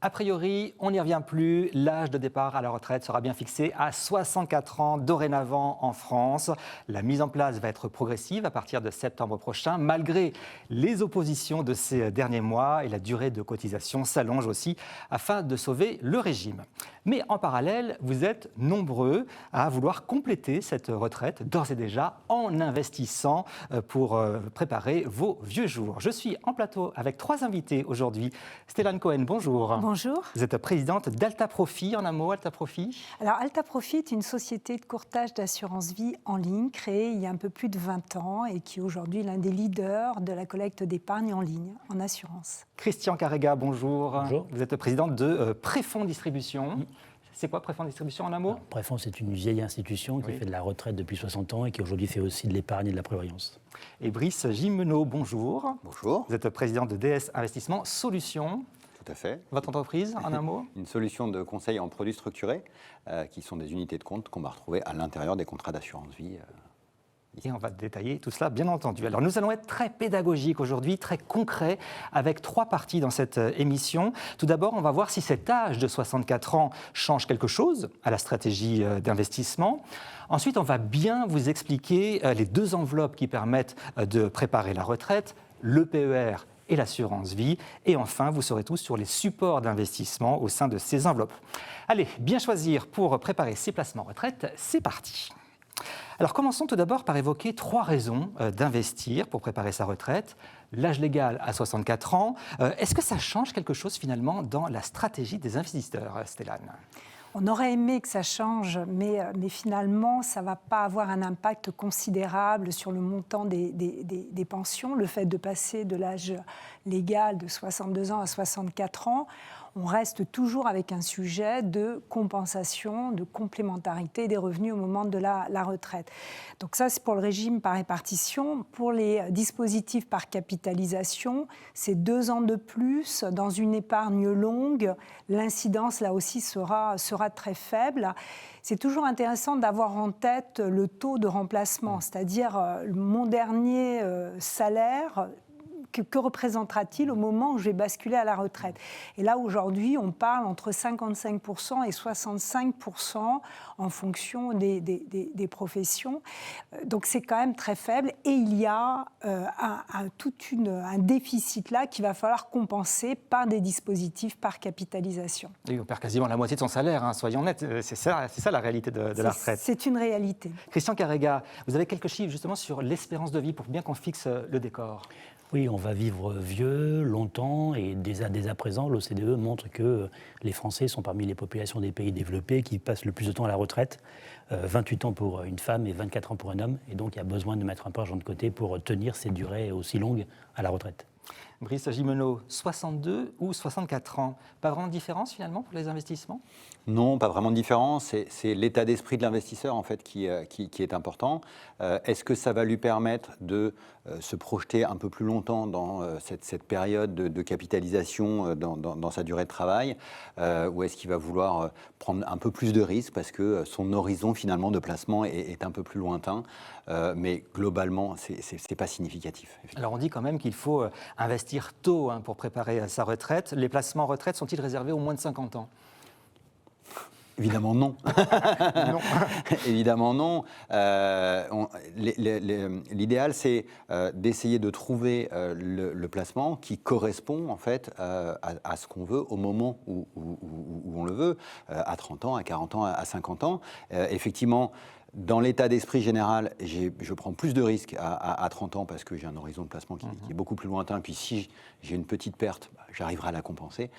A priori, on n'y revient plus. L'âge de départ à la retraite sera bien fixé à 64 ans dorénavant en France. La mise en place va être progressive à partir de septembre prochain, malgré les oppositions de ces derniers mois, et la durée de cotisation s'allonge aussi afin de sauver le régime. Mais en parallèle, vous êtes nombreux à vouloir compléter cette retraite d'ores et déjà en investissant pour préparer vos vieux jours. Je suis en plateau avec 3 invités aujourd'hui. Stéphane Cohen, bonjour. Bonjour. Vous êtes présidente d'Alta Profit. En un mot, Alta Profit? Alors, Alta Profit est une société de courtage d'assurance vie en ligne créée il y a un peu plus de 20 ans et qui est aujourd'hui l'un des leaders de la collecte d'épargne en ligne en assurance. Christian Carrega, bonjour. Bonjour. Vous êtes présidente de Préfonds Distribution. C'est quoi Préfonds Distribution en un mot? Préfonds, c'est une vieille institution qui fait de la retraite depuis 60 ans et qui aujourd'hui fait aussi de l'épargne et de la prévoyance. Et Brice Gimeno, bonjour. Bonjour. Vous êtes président de DS Investissement Solutions. Tout à fait. Votre entreprise, en un mot? Une solution de conseil en produits structurés, qui sont des unités de compte qu'on va retrouver à l'intérieur des contrats d'assurance vie. Et on va détailler tout cela, bien entendu. Alors, nous allons être très pédagogiques aujourd'hui, très concrets, avec 3 parties dans cette émission. Tout d'abord, on va voir si cet âge de 64 ans change quelque chose à la stratégie d'investissement. Ensuite, on va bien vous expliquer les 2 enveloppes qui permettent de préparer la retraite, le PER et l'assurance vie. Et enfin, vous saurez tout sur les supports d'investissement au sein de ces enveloppes. Allez, bien choisir pour préparer ses placements retraite, c'est parti. Alors commençons tout d'abord par évoquer 3 raisons d'investir pour préparer sa retraite. L'âge légal à 64 ans. Est-ce que ça change quelque chose finalement dans la stratégie des investisseurs, Stéphane? On aurait aimé que ça change, mais finalement, ça ne va pas avoir un impact considérable sur le montant des pensions. Le fait de passer de l'âge légal de 62 ans à 64 ans, on reste toujours avec un sujet de compensation, de complémentarité des revenus au moment de la retraite. Donc ça, c'est pour le régime par répartition. Pour les dispositifs par capitalisation, c'est 2 ans de plus dans une épargne longue. L'incidence, là aussi, sera très faible. C'est toujours intéressant d'avoir en tête le taux de remplacement, c'est-à-dire mon dernier salaire. Que représentera-t-il au moment où je vais basculer à la retraite? Et là, aujourd'hui, on parle entre 55% et 65% en fonction des professions. Donc, c'est quand même très faible. Et il y a un déficit là qu'il va falloir compenser par des dispositifs par capitalisation. Et on perd quasiment la moitié de son salaire, hein, soyons nets. C'est ça la réalité de la retraite. C'est une réalité. Christian Carrega, vous avez quelques chiffres justement sur l'espérance de vie pour bien qu'on fixe le décor? Oui, on va vivre vieux, longtemps, et dès à présent, l'OCDE montre que les Français sont parmi les populations des pays développés qui passent le plus de temps à la retraite, 28 ans pour une femme et 24 ans pour un homme, et donc il y a besoin de mettre un peu d'argent de côté pour tenir ces durées aussi longues à la retraite. Brice Gimeno, 62 ou 64 ans, pas vraiment de différence finalement pour les investissements? Non, pas vraiment de différence. C'est l'état d'esprit de l'investisseur en fait qui est important. Est-ce que ça va lui permettre de se projeter un peu plus longtemps dans cette période de capitalisation dans sa durée de travail, ou est-ce qu'il va vouloir prendre un peu plus de risques parce que son horizon finalement de placement est un peu plus lointain, mais globalement c'est pas significatif. Alors on dit quand même qu'il faut investir tôt pour préparer sa retraite. Les placements retraite sont-ils réservés aux moins de 50 ans? Évidemment non. Non. Évidemment non. L'idéal, c'est d'essayer de trouver le placement qui correspond en fait à ce qu'on veut au moment où on le veut, à 30 ans, à 40 ans, à 50 ans. Effectivement, dans l'état d'esprit général, je prends plus de risques à 30 ans parce que j'ai un horizon de placement qui est beaucoup plus lointain. Puis si j'ai une petite perte, j'arriverai à la compenser.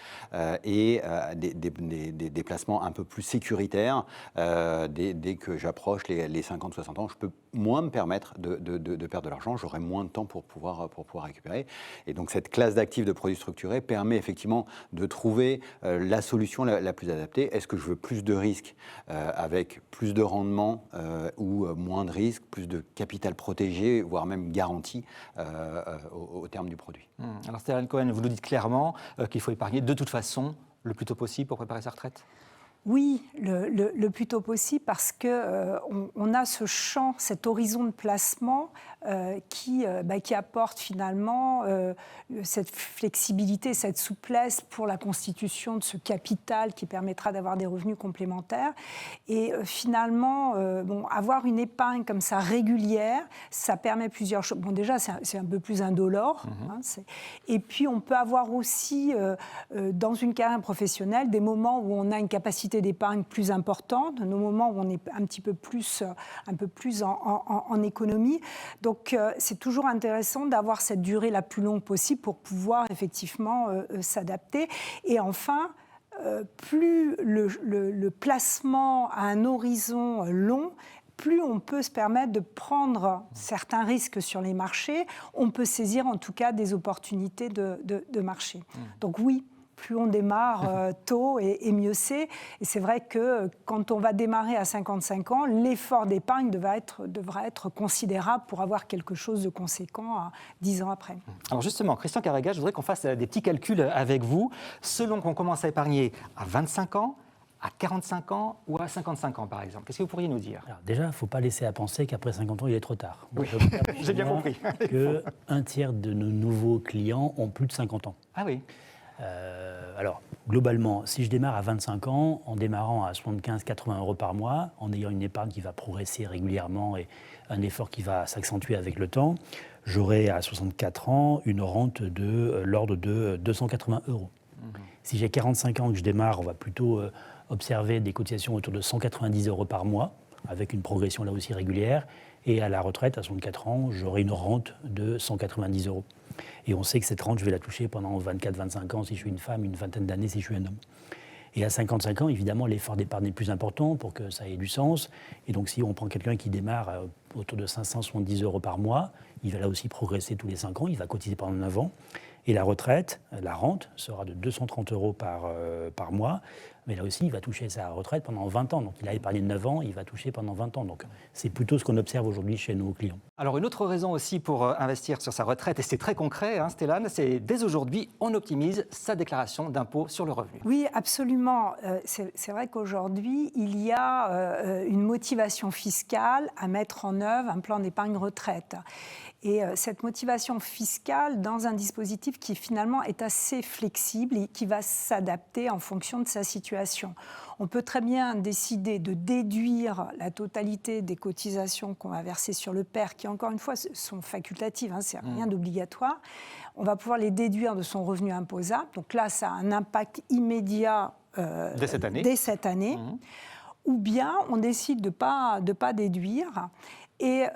Et des placements un peu plus sécuritaires, dès que j'approche les 50-60 ans, je peux moins me permettre de perdre de l'argent. J'aurai moins de temps pour pouvoir récupérer. Et donc cette classe d'actifs de produits structurés permet effectivement de trouver la solution la plus adaptée. Est-ce que je veux plus de risques avec plus de rendement ou moins de risques, plus de capital protégé, voire même garanti au terme du produit. Alors Stéphane Cohen, vous nous dites clairement qu'il faut épargner de toute façon le plus tôt possible pour préparer sa retraite? Oui, le plus tôt possible parce qu'on a ce champ, cet horizon de placement qui apporte finalement cette flexibilité, cette souplesse pour la constitution de ce capital qui permettra d'avoir des revenus complémentaires. Et finalement, avoir une épargne comme ça régulière, ça permet plusieurs choses. Bon, déjà, c'est un peu plus indolore. Et puis, on peut avoir aussi, dans une carrière professionnelle, des moments où on a une capacité d'épargne plus importante, nos moments où on est un peu plus en économie. Donc, c'est toujours intéressant d'avoir cette durée la plus longue possible pour pouvoir effectivement s'adapter. Et enfin, plus le placement a un horizon long, plus on peut se permettre de prendre certains risques sur les marchés, on peut saisir en tout cas des opportunités de marché. Donc oui, plus on démarre tôt et mieux c'est. Et c'est vrai que quand on va démarrer à 55 ans, l'effort d'épargne devra être considérable pour avoir quelque chose de conséquent à 10 ans après. Alors justement, Christian Carregas, je voudrais qu'on fasse des petits calculs avec vous. Selon qu'on commence à épargner à 25 ans, à 45 ans ou à 55 ans, par exemple. Qu'est-ce que vous pourriez nous dire ? Alors déjà, il ne faut pas laisser à penser qu'après 50 ans, il est trop tard. Oui, j'ai bien compris. Qu'un tiers de nos nouveaux clients ont plus de 50 ans. Ah oui. Alors, globalement, si je démarre à 25 ans, en démarrant à 75-80 € par mois, en ayant une épargne qui va progresser régulièrement et un effort qui va s'accentuer avec le temps, j'aurai à 64 ans une rente de l'ordre de 280 €. Si j'ai 45 ans et que je démarre, on va plutôt observer des cotisations autour de 190 € par mois, avec une progression là aussi régulière. Et à la retraite, à 64 ans, j'aurai une rente de 190 €. Et on sait que cette rente, je vais la toucher pendant 24-25 ans si je suis une femme, une vingtaine d'années si je suis un homme. Et à 55 ans, évidemment, l'effort d'épargne est plus important pour que ça ait du sens. Et donc, si on prend quelqu'un qui démarre autour de 570 € par mois, il va là aussi progresser tous les 5 ans, il va cotiser pendant 9 ans. Et la retraite, la rente, sera de 230 € par mois. Mais là aussi, il va toucher sa retraite pendant 20 ans. Donc, il a épargné 9 ans, il va toucher pendant 20 ans. Donc, c'est plutôt ce qu'on observe aujourd'hui chez nos clients. Alors, une autre raison aussi pour investir sur sa retraite, et c'est très concret, Stéphane, c'est dès aujourd'hui, on optimise sa déclaration d'impôt sur le revenu. Oui, absolument. C'est vrai qu'aujourd'hui, il y a une motivation fiscale à mettre en œuvre un plan d'épargne retraite. Et cette motivation fiscale dans un dispositif qui finalement est assez flexible et qui va s'adapter en fonction de sa situation. On peut très bien décider de déduire la totalité des cotisations qu'on va verser sur le PER, qui encore une fois sont facultatives, c'est rien d'obligatoire. On va pouvoir les déduire de son revenu imposable. Donc là, ça a un impact immédiat dès cette année. Ou bien on décide de pas déduire. Et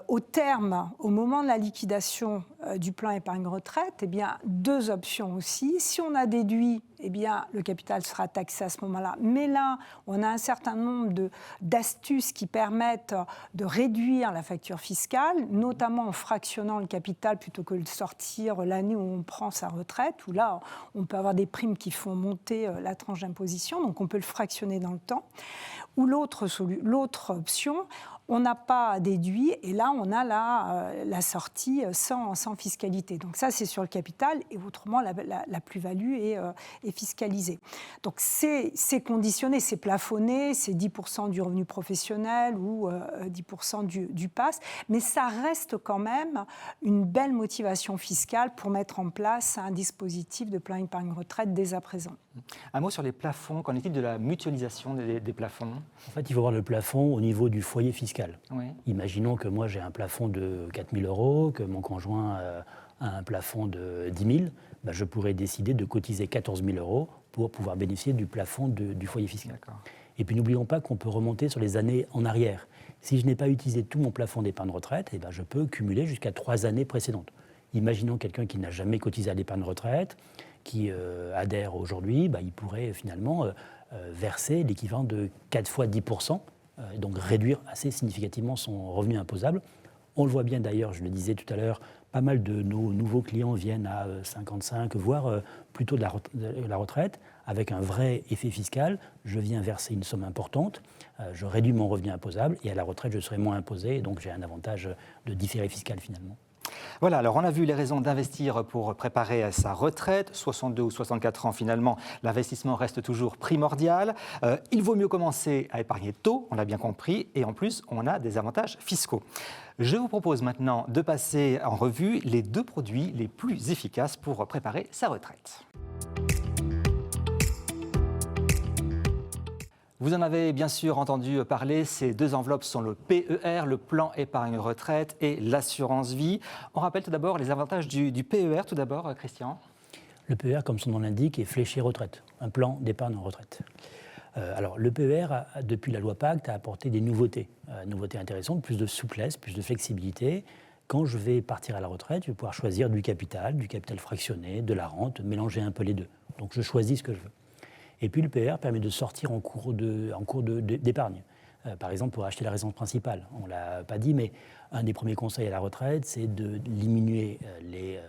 au terme, au moment de la liquidation du plan épargne-retraite, eh bien, deux options aussi. Si on a déduit, eh bien, le capital sera taxé à ce moment-là. Mais là, on a un certain nombre d'astuces qui permettent de réduire la facture fiscale, notamment en fractionnant le capital plutôt que de sortir l'année où on prend sa retraite, où là, on peut avoir des primes qui font monter la tranche d'imposition, donc on peut le fractionner dans le temps. Ou l'autre option, on n'a pas déduit et là, on a la sortie sans fiscalité. Donc ça, c'est sur le capital et autrement, la plus-value est fiscalisée. Donc c'est conditionné, c'est plafonné, c'est 10% du revenu professionnel ou 10% du PASS, mais ça reste quand même une belle motivation fiscale pour mettre en place un dispositif de plan épargne-retraite dès à présent. Un mot sur les plafonds, qu'en est-il de la mutualisation des plafonds ? En fait, il faut voir le plafond au niveau du foyer fiscal. Oui. Imaginons que moi j'ai un plafond de 4 000 €, que mon conjoint a un plafond de 10 000, je pourrais décider de cotiser 14 000 € pour pouvoir bénéficier du plafond du foyer fiscal. D'accord. Et puis n'oublions pas qu'on peut remonter sur les années en arrière. Si je n'ai pas utilisé tout mon plafond d'épargne retraite, je peux cumuler jusqu'à 3 années précédentes. Imaginons quelqu'un qui n'a jamais cotisé à l'épargne retraite, qui adhère aujourd'hui, il pourrait finalement verser l'équivalent de 4 fois 10%, donc réduire assez significativement son revenu imposable. On le voit bien d'ailleurs, je le disais tout à l'heure, pas mal de nos nouveaux clients viennent à 55, voire plutôt de la retraite, avec un vrai effet fiscal. Je viens verser une somme importante, je réduis mon revenu imposable et à la retraite, je serai moins imposé, donc j'ai un avantage de différé fiscal finalement. Voilà, alors on a vu les raisons d'investir pour préparer sa retraite. 62 ou 64 ans, finalement, l'investissement reste toujours primordial. Il vaut mieux commencer à épargner tôt, on l'a bien compris, et en plus, on a des avantages fiscaux. Je vous propose maintenant de passer en revue les 2 produits les plus efficaces pour préparer sa retraite. Vous en avez bien sûr entendu parler, ces 2 enveloppes sont le PER, le plan épargne retraite, et l'assurance vie. On rappelle tout d'abord les avantages du PER, tout d'abord, Christian. Le PER, comme son nom l'indique, est fléché retraite, un plan d'épargne en retraite. Alors, le PER, depuis la loi Pacte, a apporté des nouveautés intéressantes, plus de souplesse, plus de flexibilité. Quand je vais partir à la retraite, je vais pouvoir choisir du capital fractionné, de la rente, mélanger un peu les deux. Donc, je choisis ce que je veux. Et puis le PER permet de sortir en cours d'épargne. Par exemple, pour acheter la résidence principale. On ne l'a pas dit, mais un des premiers conseils à la retraite, c'est de diminuer les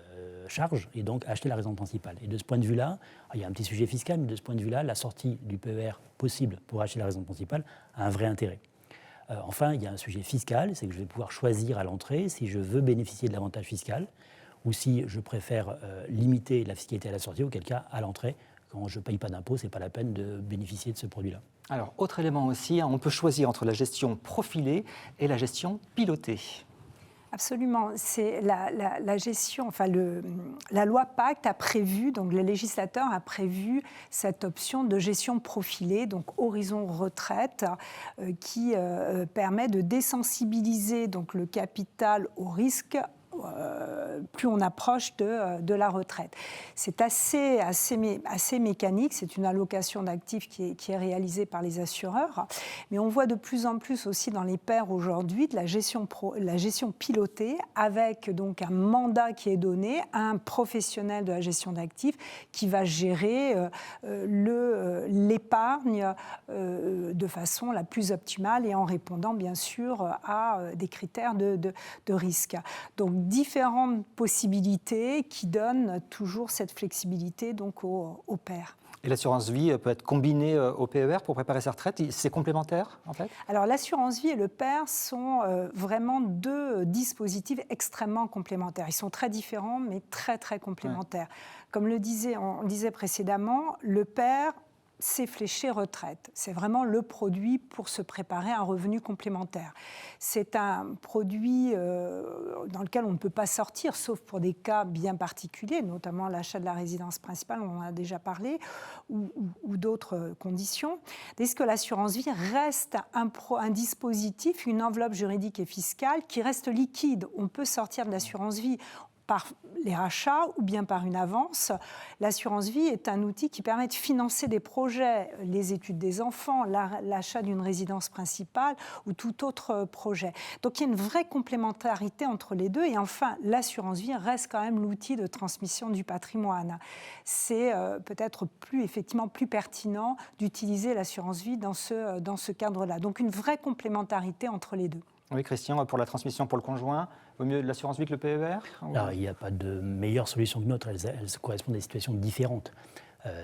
charges et donc acheter la résidence principale. Et de ce point de vue-là, il y a un petit sujet fiscal, mais de ce point de vue-là, la sortie du PER possible pour acheter la résidence principale a un vrai intérêt. Enfin, il y a un sujet fiscal, c'est que je vais pouvoir choisir à l'entrée si je veux bénéficier de l'avantage fiscal ou si je préfère limiter la fiscalité à la sortie, auquel cas, à l'entrée, quand je ne paye pas d'impôt, ce n'est pas la peine de bénéficier de ce produit-là. Alors, autre élément aussi, on peut choisir entre la gestion profilée et la gestion pilotée. Absolument. C'est la gestion, enfin la loi Pacte a prévu, donc le législateur a prévu cette option de gestion profilée, donc horizon retraite, qui permet de désensibiliser donc le capital au risque. Plus on approche de la retraite. C'est assez mécanique, c'est une allocation d'actifs qui est réalisée par les assureurs, mais on voit de plus en plus aussi dans les pairs aujourd'hui de la gestion pilotée avec donc un mandat qui est donné à un professionnel de la gestion d'actifs qui va gérer l'épargne de façon la plus optimale et en répondant bien sûr à des critères de risque. Donc différentes possibilités qui donnent toujours cette flexibilité donc au pair. Et l'assurance vie peut être combinée au PER pour préparer sa retraite. C'est complémentaire, en fait ? Alors, l'assurance vie et le PER sont vraiment 2 dispositifs extrêmement complémentaires. Ils sont très différents, mais très, très complémentaires. Ouais. Comme on le disait précédemment, le PER, c'est fléché retraite. C'est vraiment le produit pour se préparer à un revenu complémentaire. C'est un produit dans lequel on ne peut pas sortir, sauf pour des cas bien particuliers, notamment l'achat de la résidence principale, on en a déjà parlé, ou d'autres conditions. Dès que l'assurance vie reste un dispositif, une enveloppe juridique et fiscale qui reste liquide. On peut sortir de l'assurance vie par les rachats ou bien par une avance. L'assurance vie est un outil qui permet de financer des projets, les études des enfants, l'achat d'une résidence principale ou tout autre projet. Donc il y a une vraie complémentarité entre les deux. Et enfin, l'assurance vie reste quand même l'outil de transmission du patrimoine. C'est peut-être effectivement plus pertinent d'utiliser l'assurance vie dans ce cadre-là. Donc une vraie complémentarité entre les deux. Oui, Christian, pour la transmission pour le conjoint, vaut mieux de l'assurance vie que le PER ? Alors, il n'y a pas de meilleure solution que l'autre, elles correspondent à des situations différentes.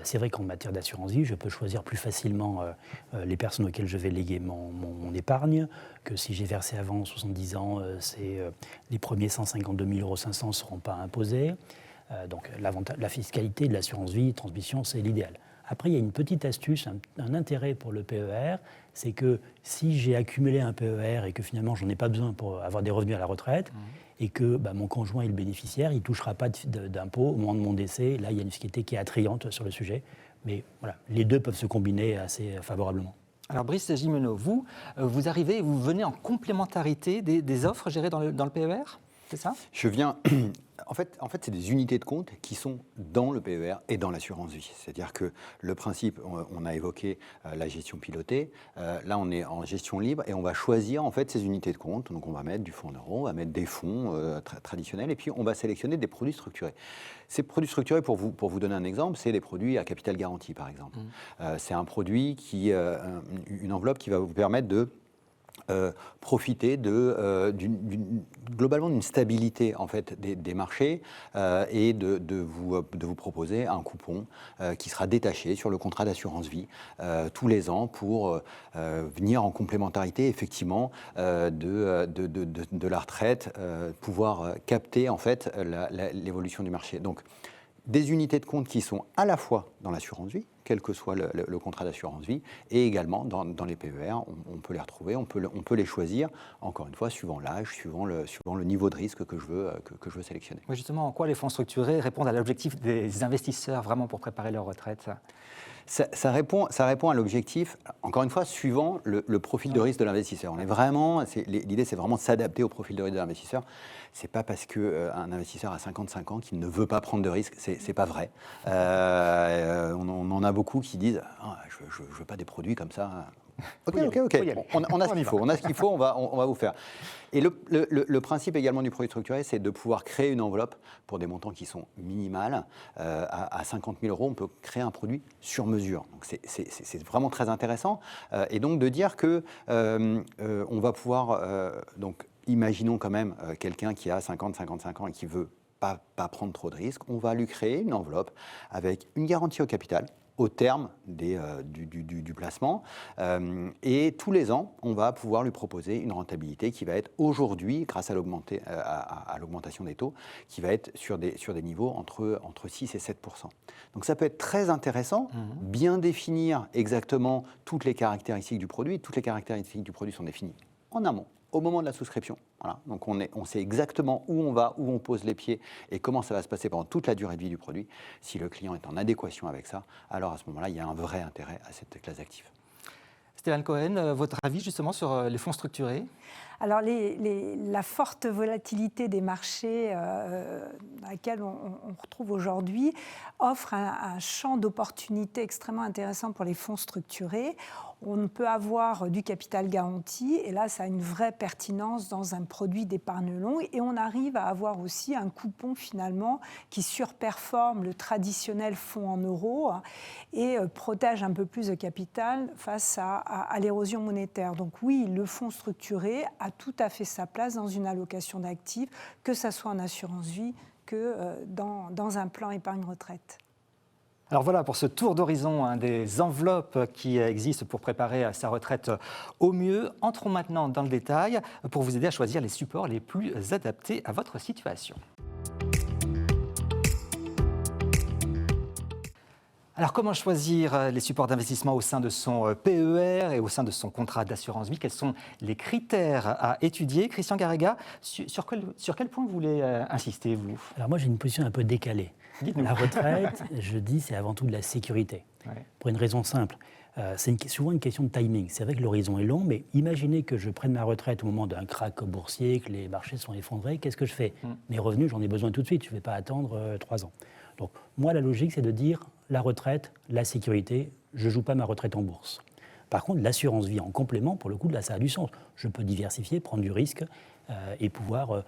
C'est vrai qu'en matière d'assurance vie, je peux choisir plus facilement les personnes auxquelles je vais léguer mon épargne, que si j'ai versé avant 70 ans, les premiers 152 500 € ne seront pas imposés. Donc la fiscalité de l'assurance vie, transmission, c'est l'idéal. Après, il y a une petite astuce, un intérêt pour le PER, c'est que si j'ai accumulé un PER et que finalement je n'en ai pas besoin pour avoir des revenus à la retraite, et que mon conjoint est le bénéficiaire, il ne touchera pas d'impôt au moment de mon décès. Là, il y a une fiscalité qui est attrayante sur le sujet. Mais voilà, les deux peuvent se combiner assez favorablement. Alors Brice Gimeno, vous arrivez, vous venez en complémentarité des offres gérées dans le PER, c'est ça ? Je viens... En fait, c'est des unités de compte qui sont dans le PER et dans l'assurance vie. C'est-à-dire que le principe, on a évoqué la gestion pilotée. Là, on est en gestion libre et on va choisir en fait ces unités de compte. Donc, on va mettre du fonds en euros, on va mettre des fonds traditionnels et puis on va sélectionner des produits structurés. Ces produits structurés, pour vous donner un exemple, c'est les produits à capital garanti, par exemple. C'est un produit une enveloppe qui va vous permettre de profiter globalement d'une stabilité en fait, des marchés et de vous proposer un coupon qui sera détaché sur le contrat d'assurance vie tous les ans pour venir en complémentarité effectivement de la retraite, pouvoir capter en fait l'évolution du marché. Donc, des unités de compte qui sont à la fois dans l'assurance vie, quel que soit le contrat d'assurance vie, et également dans les PER. On peut les retrouver, on peut les choisir, encore une fois, suivant l'âge, suivant le niveau de risque que je veux sélectionner. Oui, justement, en quoi les fonds structurés répondent à l'objectif des investisseurs vraiment pour préparer leur retraite? Ça répond à l'objectif, encore une fois, suivant le profil de risque de l'investisseur. L'idée, c'est vraiment de s'adapter au profil de risque de l'investisseur. Ce n'est pas parce qu'un investisseur a 55 ans qu'il ne veut pas prendre de risques, ce n'est pas vrai. On en a beaucoup qui disent je ne veux pas des produits comme ça. Ok. On a ce qu'il faut, on va vous faire. Et le principe également du produit structuré, c'est de pouvoir créer une enveloppe pour des montants qui sont minimales. À 50 000 €, on peut créer un produit sur mesure. Donc c'est vraiment très intéressant. Et donc de dire que on va pouvoir donc imaginons quand même quelqu'un qui a 50-55 ans et qui veut pas prendre trop de risques, on va lui créer une enveloppe avec une garantie au capital au terme du placement. Et tous les ans, on va pouvoir lui proposer une rentabilité qui va être aujourd'hui, grâce à l'augmentation des taux, qui va être sur des niveaux entre 6 et 7%. Donc ça peut être très intéressant, bien définir exactement toutes les caractéristiques du produit. Toutes les caractéristiques du produit sont définies en amont, au moment de la souscription. Voilà. Donc on sait exactement où on va, où on pose les pieds et comment ça va se passer pendant toute la durée de vie du produit. Si le client est en adéquation avec ça, alors à ce moment-là, il y a un vrai intérêt à cette classe d'actifs. Stéphane Cohen, votre avis justement sur les fonds structurés? Alors, la forte volatilité des marchés à laquelle on retrouve aujourd'hui offre un champ d'opportunités extrêmement intéressant pour les fonds structurés. On peut avoir du capital garanti, et là, ça a une vraie pertinence dans un produit d'épargne longue. Et on arrive à avoir aussi un coupon, finalement, qui surperforme le traditionnel fonds en euros et protège un peu plus de capital face à l'érosion monétaire. Donc oui, le fonds structuré a tout à fait sa place dans une allocation d'actifs, que ce soit en assurance vie que dans un plan épargne-retraite. Alors voilà pour ce tour d'horizon des enveloppes qui existent pour préparer sa retraite au mieux. Entrons maintenant dans le détail pour vous aider à choisir les supports les plus adaptés à votre situation. Alors, comment choisir les supports d'investissement au sein de son PER et au sein de son contrat d'assurance vie? Quels sont les critères à étudier? Christian Garriga, sur quel point vous voulez insister, vous? Alors moi, j'ai une position un peu décalée. La retraite, je dis, c'est avant tout de la sécurité. Ouais. Pour une raison simple. C'est souvent une question de timing. C'est vrai que l'horizon est long, mais imaginez que je prenne ma retraite au moment d'un krach boursier, que les marchés sont effondrés. Qu'est-ce que je fais? Mes revenus, j'en ai besoin tout de suite. Je ne vais pas attendre 3 ans. Donc, moi, la logique, c'est de dire la retraite, la sécurité, je ne joue pas ma retraite en bourse. Par contre, l'assurance vie en complément, pour le coup, là, ça a du sens. Je peux diversifier, prendre du risque et pouvoir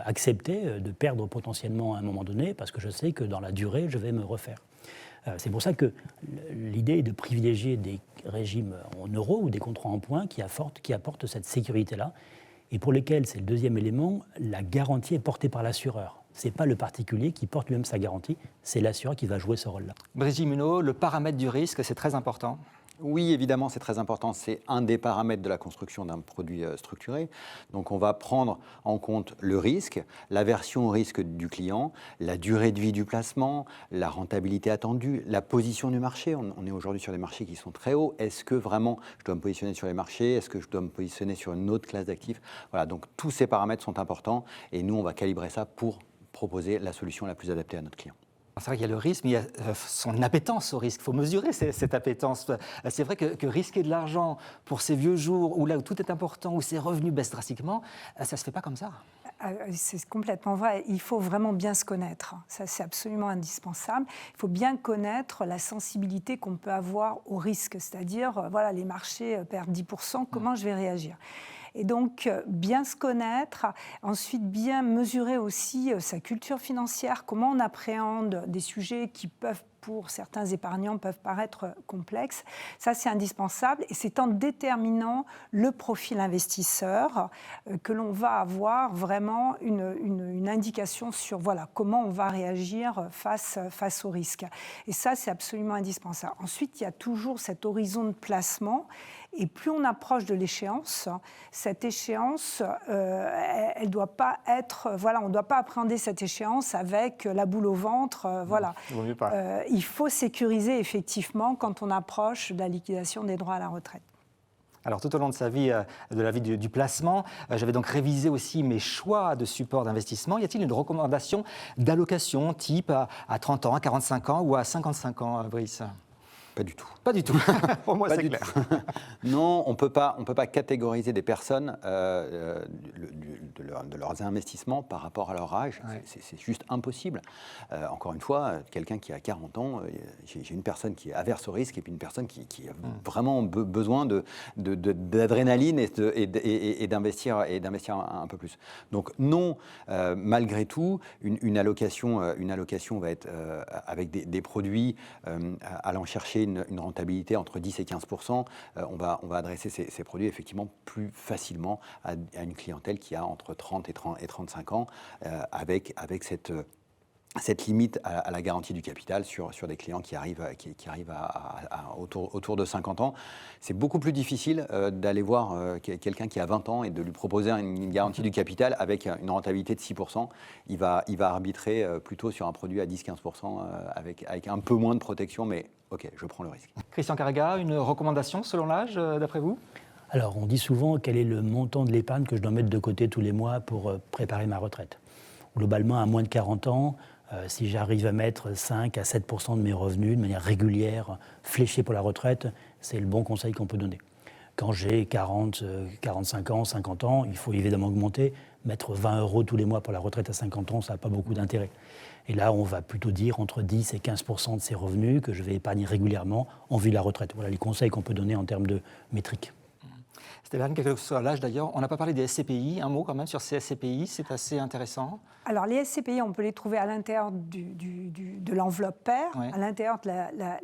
accepter de perdre potentiellement à un moment donné parce que je sais que dans la durée, je vais me refaire. C'est pour ça que l'idée est de privilégier des régimes en euros ou des contrats en points qui apportent cette sécurité-là et pour lesquels, c'est le deuxième élément, la garantie est portée par l'assureur. Ce n'est pas le particulier qui porte lui-même sa garantie, c'est l'assureur qui va jouer ce rôle-là. Brigitte Munot, le paramètre du risque, c'est très important. Oui, évidemment, c'est très important. C'est un des paramètres de la construction d'un produit structuré. Donc, on va prendre en compte le risque, l'aversion au risque du client, la durée de vie du placement, la rentabilité attendue, la position du marché. On est aujourd'hui sur des marchés qui sont très hauts. Est-ce que vraiment je dois me positionner sur les marchés? Est-ce que je dois me positionner sur une autre classe d'actifs? Voilà, donc tous ces paramètres sont importants et nous, on va calibrer ça pour proposer la solution la plus adaptée à notre client. C'est vrai qu'il y a le risque, mais il y a son appétence au risque. Il faut mesurer cette appétence. C'est vrai que risquer de l'argent pour ces vieux jours où là où tout est important, où ses revenus baissent drastiquement, ça ne se fait pas comme ça. C'est complètement vrai. Il faut vraiment bien se connaître. Ça, c'est absolument indispensable. Il faut bien connaître la sensibilité qu'on peut avoir au risque. C'est-à-dire, voilà, les marchés perdent 10%, comment je vais réagir? Et donc, bien se connaître, ensuite bien mesurer aussi sa culture financière, comment on appréhende des sujets qui peuvent, pour certains épargnants, peuvent paraître complexes. Ça, c'est indispensable. Et c'est en déterminant le profil investisseur que l'on va avoir vraiment une indication sur comment on va réagir face au risque. Et ça, c'est absolument indispensable. Ensuite, il y a toujours cet horizon de placement. Et plus on approche de l'échéance, cette échéance, elle ne doit pas être... on ne doit pas appréhender cette échéance avec la boule au ventre. Vaut mieux pas. Il faut sécuriser effectivement quand on approche de la liquidation des droits à la retraite. Alors, tout au long de sa vie, de la vie du placement, j'avais donc révisé aussi mes choix de support d'investissement. Y a-t-il une recommandation d'allocation type à 30 ans, à 45 ans ou à 55 ans, Brice ? Pas du tout. Pas du tout. Pour moi, c'est clair. Non, on peut pas catégoriser des personnes de leurs investissements par rapport à leur âge. Ouais. C'est juste impossible. Encore une fois, quelqu'un qui a 40 ans, j'ai une personne qui est averse au risque et puis une personne qui a vraiment besoin d'adrénaline et d'investir un peu plus. Donc non, malgré tout, une allocation va être avec des produits allant chercher une rentabilité entre 10 et 15%, on va adresser ces produits effectivement plus facilement à une clientèle qui a entre 30 et 35 ans, avec cette limite à la garantie du capital sur des clients qui arrivent autour de 50 ans. C'est beaucoup plus difficile d'aller voir quelqu'un qui a 20 ans et de lui proposer une garantie du capital avec une rentabilité de 6%. Il va arbitrer plutôt sur un produit à 10-15% avec un peu moins de protection, mais ok, je prends le risque. Christian Carrega, une recommandation selon l'âge, d'après vous ? Alors, on dit souvent quel est le montant de l'épargne que je dois mettre de côté tous les mois pour préparer ma retraite. Globalement, à moins de 40 ans, si j'arrive à mettre 5 à 7% de mes revenus de manière régulière, fléchés pour la retraite, c'est le bon conseil qu'on peut donner. Quand j'ai 40, 45 ans, 50 ans, il faut évidemment augmenter. Mettre 20 € tous les mois pour la retraite à 50 ans, ça n'a pas beaucoup d'intérêt. Et là, on va plutôt dire entre 10 et 15% de ces revenus que je vais épargner régulièrement en vue de la retraite. Voilà les conseils qu'on peut donner en termes de métriques. Stéphane, quel que soit l'âge d'ailleurs, on n'a pas parlé des SCPI, un mot quand même sur ces SCPI, c'est assez intéressant. Alors les SCPI, on peut les trouver à l'intérieur de l'enveloppe paire, Ouais. à l'intérieur de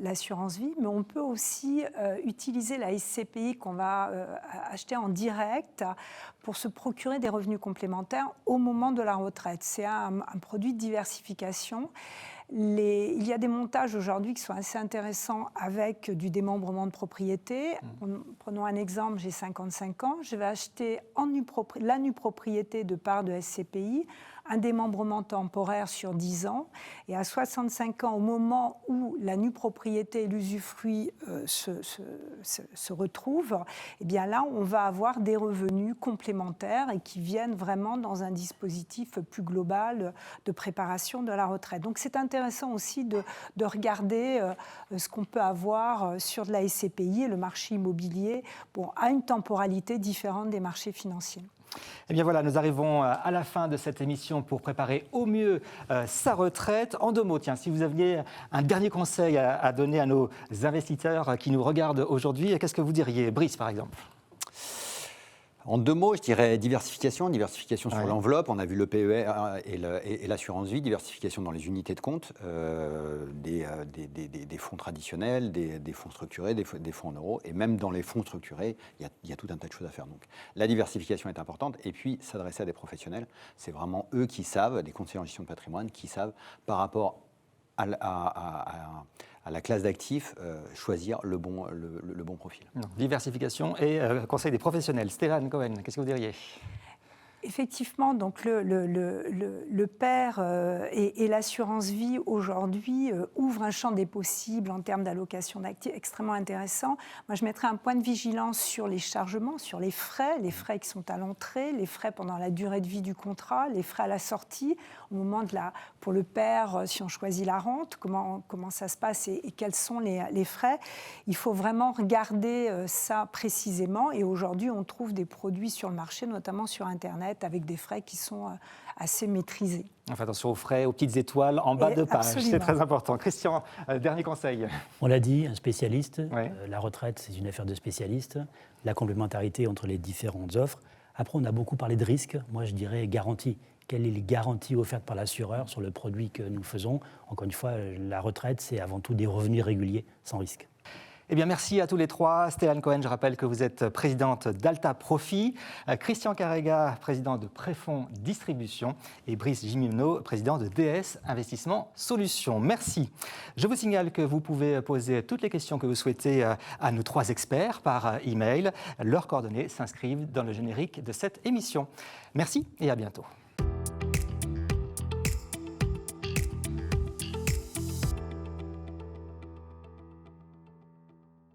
l'assurance vie, mais on peut aussi utiliser la SCPI qu'on va acheter en direct pour se procurer des revenus complémentaires au moment de la retraite. C'est un produit de diversification. Il y a des montages aujourd'hui qui sont assez intéressants avec du démembrement de propriété. Prenons un exemple, j'ai 55 ans, je vais acheter la nue propriété de part de SCPI, un démembrement temporaire sur 10 ans, et à 65 ans, au moment où la nue propriété et l'usufruit se retrouvent, eh bien là, on va avoir des revenus complémentaires et qui viennent vraiment dans un dispositif plus global de préparation de la retraite. Donc c'est intéressant aussi de regarder ce qu'on peut avoir sur de la SCPI, et le marché immobilier a une temporalité différente des marchés financiers. Eh bien voilà, nous arrivons à la fin de cette émission pour préparer au mieux sa retraite. En 2 mots, tiens, si vous aviez un dernier conseil à donner à nos investisseurs qui nous regardent aujourd'hui, qu'est-ce que vous diriez, Brice par exemple ? En 2 mots, je dirais diversification sur Ouais. l'enveloppe. On a vu le PER et l'assurance vie, diversification dans les unités de compte, des fonds traditionnels, des fonds structurés, des fonds en euros, et même dans les fonds structurés, il y a tout un tas de choses à faire. Donc la diversification est importante, et puis s'adresser à des professionnels, c'est vraiment eux qui savent, des conseillers en gestion de patrimoine, qui savent par rapport à la classe d'actifs, choisir le bon profil. Non, diversification et conseil des professionnels. Stéphane Cohen, qu'est-ce que vous diriez ? Effectivement, donc le PER et l'assurance vie aujourd'hui ouvrent un champ des possibles en termes d'allocation d'actifs extrêmement intéressant. Moi, je mettrais un point de vigilance sur les chargements, sur les frais qui sont à l'entrée, les frais pendant la durée de vie du contrat, les frais à la sortie, au moment pour le PER, si on choisit la rente, comment ça se passe et quels sont les frais. Il faut vraiment regarder ça précisément, et aujourd'hui, on trouve des produits sur le marché, notamment sur Internet, avec des frais qui sont assez maîtrisés. Enfin, attention aux frais, aux petites étoiles en bas de page, Absolument. c'est très important. Christian, dernier conseil. On l'a dit, un spécialiste. Ouais. La retraite, c'est une affaire de spécialiste. La complémentarité entre les différentes offres. Après, on a beaucoup parlé de risque. Moi, je dirais garantie. Quelles sont les garanties offertes par l'assureur sur le produit que nous faisons? Encore une fois, la retraite, c'est avant tout des revenus réguliers, sans risque. Eh bien, merci à tous les trois. Stéphane Cohen, je rappelle que vous êtes présidente d'Alta Profit, Christian Carrega, président de Préfonds Distribution, et Brice Gimino, président de DS Investissement Solutions. Merci. Je vous signale que vous pouvez poser toutes les questions que vous souhaitez à nos trois experts par email. Leurs coordonnées s'inscrivent dans le générique de cette émission. Merci et à bientôt.